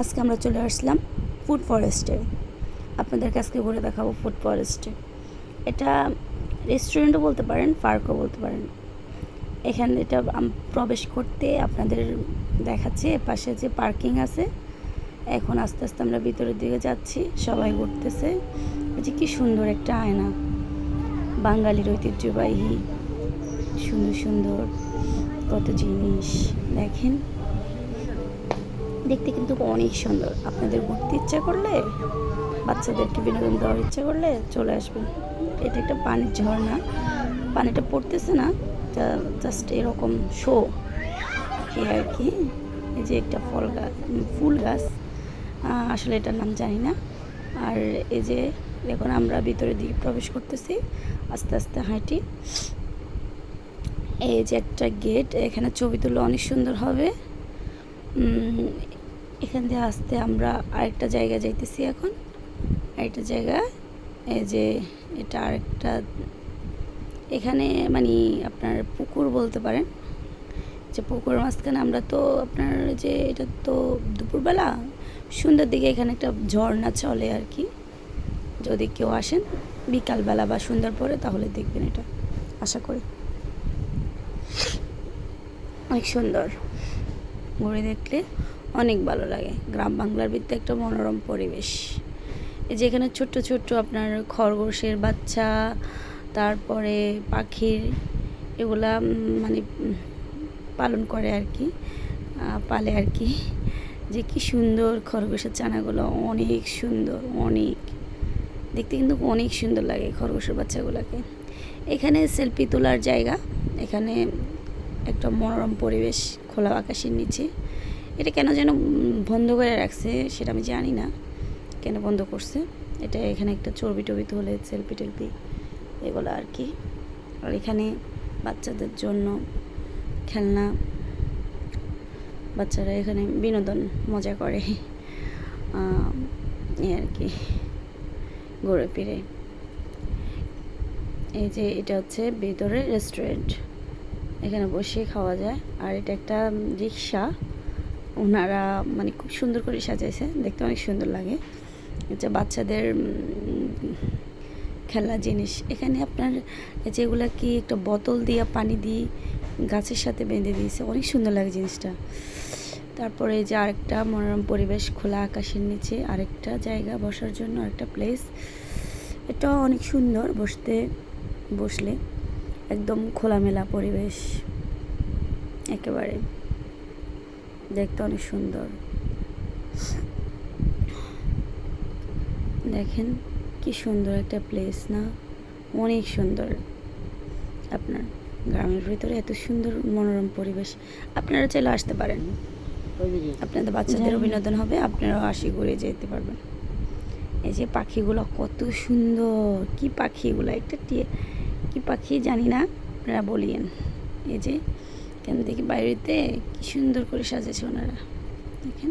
আজকে আমরা চলে আসলাম ফুড ফরেস্টে। আপনাদেরকে আজকে ঘুরে দেখাবো ফুড ফরেস্টে। এটা রেস্টুরেন্টও বলতে পারেন, পার্কও বলতে পারেন। এখানে এটা প্রবেশ করতে আপনাদের দেখাচ্ছে পাশে যে পার্কিং আছে। এখন আস্তে আস্তে আমরা ভিতরের দিকে যাচ্ছি, সবাই ঘুরতেছে। যে কি সুন্দর একটা আয়না, বাঙালির ঐতিহ্যবাহী সুন্দর সুন্দর কত জিনিস দেখেন, দেখতে কিন্তু অনেক সুন্দর। আপনাদের ঘুরতে ইচ্ছা করলে, বাচ্চাদেরকে বিনোদন দেওয়ার ইচ্ছা করলে চলে আসবেন। এটা একটা পানির ঝর্ণা, পানিটা পড়তেছে না, জাস্ট এরকম শো আর কি। এই যে একটা ফুল গাছ, আসলে এটার নাম জানি না। আর এই যে এখন আমরা ভিতরের দিকে প্রবেশ করতেছি আস্তে আস্তে হাঁটি। এই যে একটা গেট, এখানে ছবি তুললে অনেক সুন্দর হবে। এখান দিয়ে আসতে আমরা আরেকটা জায়গা যাইতেছি এখন। আরেকটা জায়গা, এই যে এটা আরেকটা, এখানে মানে আপনার পুকুর বলতে পারেন। যে পুকুর মাঝখানে আমরা তো আপনার যে এটা তো দুপুরবেলা সন্ধ্যার দিকে এখানে একটা ঝর্ণা চলে আর কি। যদি কেউ আসেন বিকালবেলা বা সন্ধ্যার পরে তাহলে দেখবেন এটা, আশা করি। অনেক সুন্দর, ঘুরে দেখলে অনেক ভালো লাগে। গ্রাম বাংলার ভিতরে একটা মনোরম পরিবেশ। এই যে এখানে ছোট্ট ছোট্ট আপনার খরগোশের বাচ্চা, তারপরে পাখির এগুলা মানে পালন করে আর কি, পালে আর কি। যে কি সুন্দর খরগোশের ছানাগুলো, অনেক সুন্দর, অনেক দেখতে কিন্তু অনেক সুন্দর লাগে খরগোশের বাচ্চাগুলোকে। এখানে সেলফি তোলার জায়গা, এখানে একটা মনোরম পরিবেশ খোলা আকাশের নিচে। এটা কেন যেন বন্ধ করে রাখছে সেটা আমি জানি না কেন বন্ধ করছে। এটা এখানে একটা চর্বি টবি তোলে, সেলফি টেলফি এগুলো আর কি। আর এখানে বাচ্চাদের জন্য খেলনা, বাচ্চারা এখানে বিনোদন মজা করে এই আর কি ঘুরে ফিরে। এই যে এটা হচ্ছে ভিতরে রেস্টুরেন্ট, এখানে বসে খাওয়া যায়। আর এটা একটা রিক্সা, ওনারা মানে খুব সুন্দর করে সাজাইছে, দেখতে অনেক সুন্দর লাগে। এটা বাচ্চাদের খেলনা জিনিস। এখানে আপনার যেগুলো কি একটা বোতল দিয়ে পানি দিয়ে গাছের সাথে বেঁধে দিয়েছে, অনেক সুন্দর লাগে জিনিসটা। তারপরে যে আরেকটা মনোরম পরিবেশ, খোলা আকাশের নিচে আরেকটা জায়গা বসার জন্য, আরেকটা প্লেস। এটা অনেক সুন্দর, বসলে একদম খোলামেলা পরিবেশ, একেবারে দেখতে অনেক সুন্দর। দেখেন কি সুন্দর একটা প্লেস না, অনেক সুন্দর। আপনার গ্রামের ভিতরে এত সুন্দর মনোরম পরিবেশ, আপনারা চাইলে আসতে পারেন। আপনাদের বাচ্চাদেরও বিনোদন হবে, আপনারাও আসি ঘুরে যেতে পারবেন। এই যে পাখিগুলো কত সুন্দর, কি পাখি এগুলো, একটা কি পাখি জানি না, আপনারা বলিয়েন। এই যে কেন দেখি বাইরেতে কি সুন্দর করে সাজেছে ওনারা, দেখেন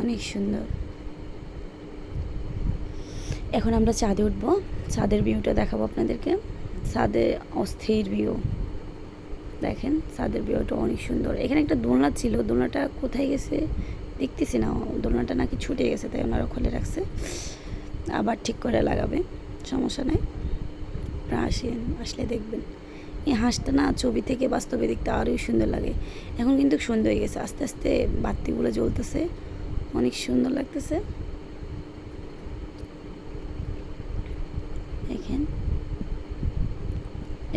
অনেক সুন্দর। এখন আমরা ছাদে উঠবো, ছাদের ভিউটা দেখাবো আপনাদেরকে। ছাদে অস্থির ভিউ, দেখেন ছাদের ভিউটা অনেক সুন্দর। এখানে একটা দোলনা ছিল, দোলনাটা কোথায় গেছে দেখতেছি না, দোলনাটা নাকি ছুটে গেছে, তাই ওনারা খুলে রাখছে, আবার ঠিক করে লাগাবে, সমস্যা নেই। আপনারা আসলে দেখবেন। এই হাঁসটা না ছবি থেকে বাস্তবে দেখতে আরোই সুন্দর লাগে। এখন কিন্তু সুন্দর হয়ে গেছে, আস্তে আস্তে বাতিগুলো জ্বলতেছে, অনেক সুন্দর লাগতেছে। দেখেন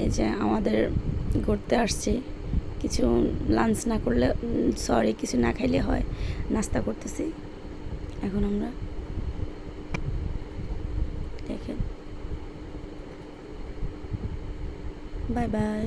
এই যে আমাদের ঘুরতে আসছি, কিছু লাঞ্চ না করলে, কিছু না খাইলে হয়, নাস্তা করতেছি এখন আমরা। দেখেন, বাই বাই।